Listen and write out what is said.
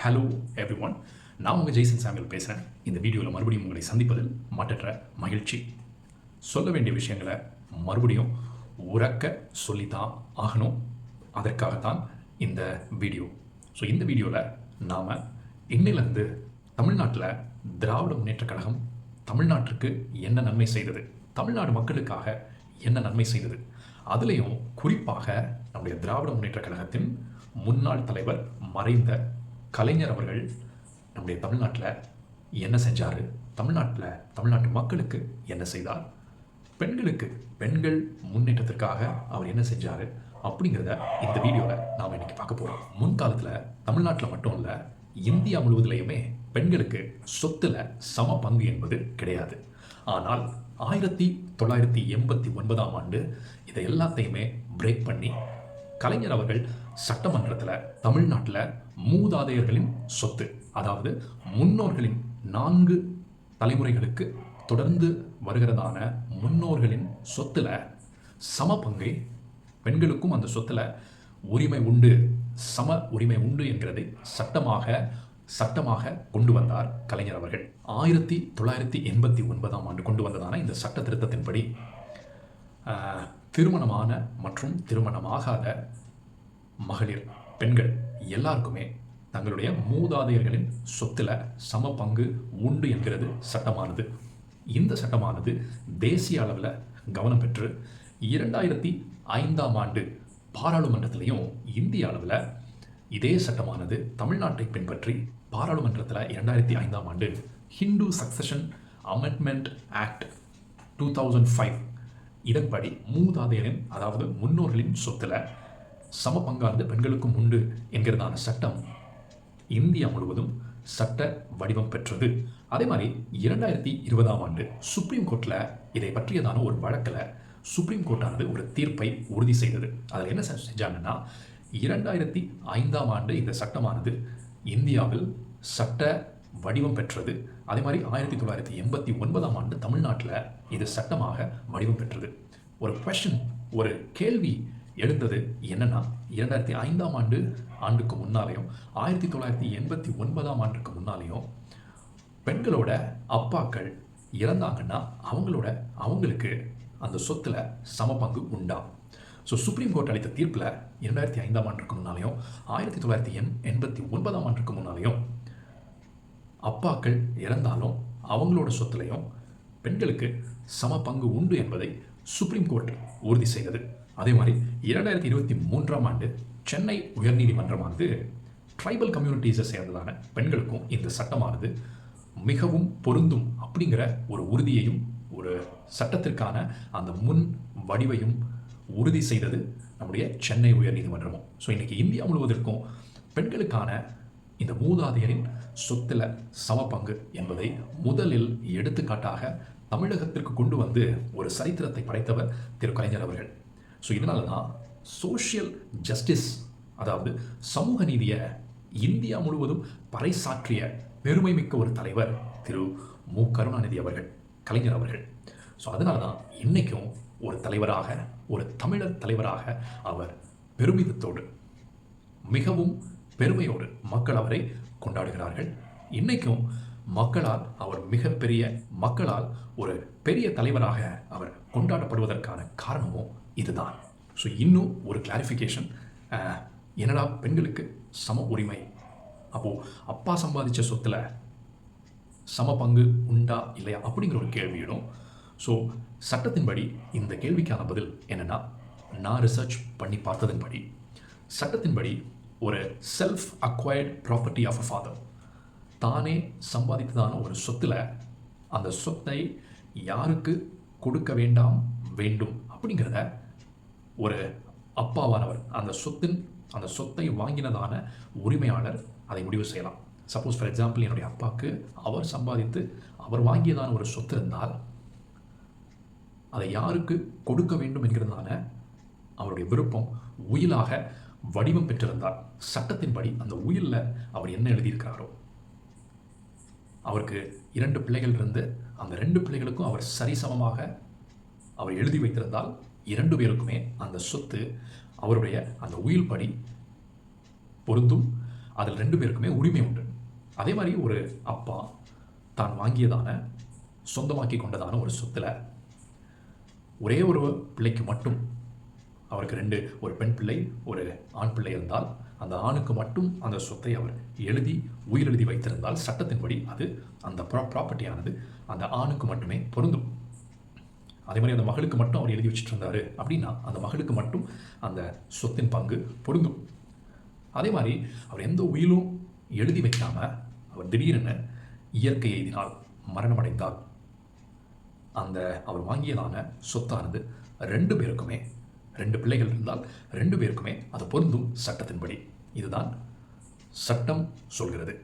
Hello every one, நான் உங்கள் ஜெய்சன் சாமியல் பேசுகிறேன். இந்த வீடியோவில் மறுபடியும் உங்களை சந்திப்பதில் மற்றற்ற மகிழ்ச்சி. சொல்ல வேண்டிய விஷயங்களை மறுபடியும் உறக்க சொல்லித்தான் ஆகணும். அதற்காகத்தான் இந்த வீடியோ. இந்த வீடியோவில் நாம் இன்னிலிருந்து தமிழ்நாட்டில் திராவிட முன்னேற்றக் கழகம் தமிழ்நாட்டிற்கு என்ன நன்மை செய்தது, தமிழ்நாடு மக்களுக்காக என்ன நன்மை செய்தது, அதுலேயும் குறிப்பாக நம்முடைய திராவிட முன்னேற்றக் கழகத்தின் முன்னாள் தலைவர் மறைந்த கலைஞர் அவர்கள் நம்முடைய தமிழ்நாட்டில் என்ன செஞ்சார், தமிழ்நாட்டு மக்களுக்கு என்ன செய்தார், பெண்கள் முன்னேற்றத்திற்காக அவர் என்ன செஞ்சார் அப்படிங்கிறத இந்த வீடியோவில் நாம் இன்னைக்கு பார்க்க போகிறோம். முன்காலத்தில் தமிழ்நாட்டில் மட்டும் இல்லை, இந்தியா முழுவதிலையுமே பெண்களுக்கு சொத்துல சம பங்கு என்பது கிடையாது. ஆனால் 1989ஆம் ஆண்டு இதை எல்லாத்தையுமே பிரேக் பண்ணி கலைஞர் அவர்கள் சட்டமன்றத்தில் தமிழ்நாட்டில் மூதாதையர்களின் சொத்து, அதாவது முன்னோர்களின் 4 தலைமுறைகளுக்கு தொடர்ந்து வருகிறதான முன்னோர்களின் சொத்துல சம பங்கை பெண்களுக்கும் அந்த சொத்துல உரிமை உண்டு, சம உரிமை உண்டு என்கிறதை சட்டமாக கொண்டு வந்தார் கலைஞர் அவர்கள். 1989ஆம் ஆண்டு கொண்டு வந்ததான இந்த சட்ட திருத்தத்தின்படி திருமணமான மற்றும் திருமணமாகாத மகளிர், பெண்கள் எல்லாருக்குமே தங்களுடைய மூதாதையர்களின் சொத்துல சம பங்கு உண்டு என்கிறது சட்டமானது. இந்த சட்டமானது தேசிய அளவில் கவனம் பெற்று 2005ஆம் ஆண்டு பாராளுமன்றத்திலையும் இந்திய அளவில் இதே சட்டமானது தமிழ்நாட்டை பின்பற்றி பாராளுமன்றத்தில் 2005ஆம் ஆண்டு ஹிந்து சக்சஷன் அமெண்ட்மெண்ட் ஆக்ட் 2005 இதன்படி மூதாதையரின், அதாவது முன்னோர்களின் சொத்துல சம பங்கானது பெண்களுக்கும் உண்டு என்கிறதான சட்டம் இந்தியா முழுவதும் சட்ட வடிவம் பெற்றது. அதே மாதிரி 2020ஆம் ஆண்டு சுப்ரீம் கோர்ட்டில் இதை பற்றியதான ஒரு வழக்கில் சுப்ரீம் கோர்ட்டானது ஒரு தீர்ப்பை உறுதி செய்தது. அதில் என்ன செஞ்சாங்கன்னா, 2005ஆம் ஆண்டு இந்த சட்டமானது இந்தியாவில் சட்ட வடிவம் பெற்றது. அதே மாதிரி 1989ஆம் ஆண்டு தமிழ்நாட்டில் இது சட்டமாக வடிவம் பெற்றது. ஒரு கேள்வி எழுந்தது என்னன்னா, 2005ஆம் ஆண்டுக்கு முன்னாலேயும் 1989ஆம் ஆண்டுக்கு முன்னாலேயும் பெண்களோட அப்பாக்கள் இறந்தாங்கன்னா அவங்களுக்கு அந்த சொத்துல சம பங்கு உண்டா? சுப்ரீம் கோர்ட் அளித்த தீர்ப்பில் 2005ஆம் ஆண்டுக்கு முன்னாலேயும் 1989ஆம் ஆண்டுக்கு முன்னாலேயும் அப்பாக்கள் இறந்தாலும் அவங்களோட சொத்துலையும் பெண்களுக்கு சம பங்கு உண்டு என்பதை சுப்ரீம் கோர்ட் உறுதி செய்தது. அதே மாதிரி 2023ஆம் ஆண்டு சென்னை உயர்நீதிமன்றமானது ட்ரைபல் கம்யூனிட்டிஸை சேர்ந்ததான பெண்களுக்கும் இந்த சட்டமானது மிகவும் பொருந்தும் அப்படிங்கிற ஒரு உறுதியையும் ஒரு சட்டத்திற்கான அந்த முன் வடிவையும் உறுதி செய்தது நம்முடைய சென்னை உயர்நீதிமன்றமும். இன்னைக்கு இந்தியா முழுவதற்கும் பெண்களுக்கான இந்த மூதாதையரின் சொத்துல சம பங்கு என்பதை முதலில் எடுத்துக்காட்டாக தமிழகத்திற்கு கொண்டு வந்து ஒரு சரித்திரத்தை படைத்தவர் திரு கலைஞர் அவர்கள். இதனால தான் சோஷியல் ஜஸ்டிஸ், அதாவது சமூக நீதியை இந்தியா முழுவதும் பறைசாற்றிய பெருமை மிக்க ஒரு தலைவர் திரு மு கருணாநிதி அவர்கள், கலைஞர் அவர்கள். அதனால தான் இன்னைக்கும் ஒரு தலைவராக, ஒரு தமிழர் தலைவராக அவர் பெருமிதத்தோடு, மிகவும் பெருமையோடு மக்கள் அவரை கொண்டாடுகிறார்கள். இன்னைக்கும் மக்களால் ஒரு பெரிய தலைவராக அவர் கொண்டாடப்படுவதற்கான காரணமும் இதுதான். இன்னும் ஒரு கிளாரிஃபிகேஷன், என்னடா பெண்களுக்கு சம உரிமை, அப்போது அப்பா சம்பாதிச்ச சொத்துல சம பங்கு உண்டா இல்லையா அப்படிங்கிற ஒரு கேள்வியிடும். சட்டத்தின்படி இந்த கேள்விக்கான பதில் என்னென்னா, நான் ரிசர்ச் பண்ணி பார்த்ததன்படி சட்டத்தின்படி ஒரு self acquired property of a father, தானே சம்பாதித்ததான ஒரு சொத்தில் அந்த சொத்தை யாருக்கு கொடுக்க வேண்டும் அப்படிங்கிறத ஒரு அப்பாவானவர், அந்த சொத்தை வாங்கினதான உரிமையாளர் அதை முடிவு செய்யலாம். சப்போஸ் ஃபார் எக்ஸாம்பிள், என்னுடைய அப்பாவுக்கு அவர் சம்பாதித்து அவர் வாங்கியதான ஒரு சொத்து இருந்தால் அதை யாருக்கு கொடுக்க வேண்டும் என்கிறதான அவருடைய விருப்பம் உயிலாக வடிவம் பெற்றிருந்தார். சட்டத்தின்படி அந்த உயிலில் அவர் என்ன எழுதியிருக்கிறாரோ, அவருக்கு 2 பிள்ளைகள் இருந்து அந்த 2 பிள்ளைகளுக்கும் அவர் சரிசமமாக அவர் எழுதி வைத்திருந்தால் 2 பேருக்குமே அந்த சொத்து அவருடைய அந்த உயில் படி பொருந்தும். அதில் 2 பேருக்குமே உரிமை உண்டு. அதே மாதிரி ஒரு அப்பா தான் வாங்கியதான சொந்தமாக்கி கொண்டதான ஒரு சொத்துல ஒரே ஒரு பிள்ளைக்கு மட்டும், அவருக்கு 2 ஒரு பெண் பிள்ளை ஒரு ஆண் பிள்ளை இருந்தால் அந்த ஆணுக்கு மட்டும் அந்த சொத்தை அவர் உயிரெழுதி வைத்திருந்தால் சட்டத்தின்படி அது அந்த ப்ராப்பர்ட்டியானது அந்த ஆணுக்கு மட்டுமே பொருந்தும். அதே மாதிரி அந்த மகளுக்கு மட்டும் அவர் எழுதி வச்சுட்டு இருந்தாரு அப்படின்னா அந்த மகளுக்கு மட்டும் அந்த சொத்தின் பங்கு பொருந்தும். அதே மாதிரி அவர் எந்த உயிலும் எழுதி வைக்காம அவர் திடீரென இயற்கை எய்தினால் மரணம் அடைந்தால் அந்த அவர் வாங்கியதான சொத்தானது 2 பேருக்குமே, 2 பிள்ளைகள் இருந்தால் 2 பேருக்குமே அது பொருந்தும் சட்டத்தின்படி. இதுதான் சட்டம் சொல்கிறது.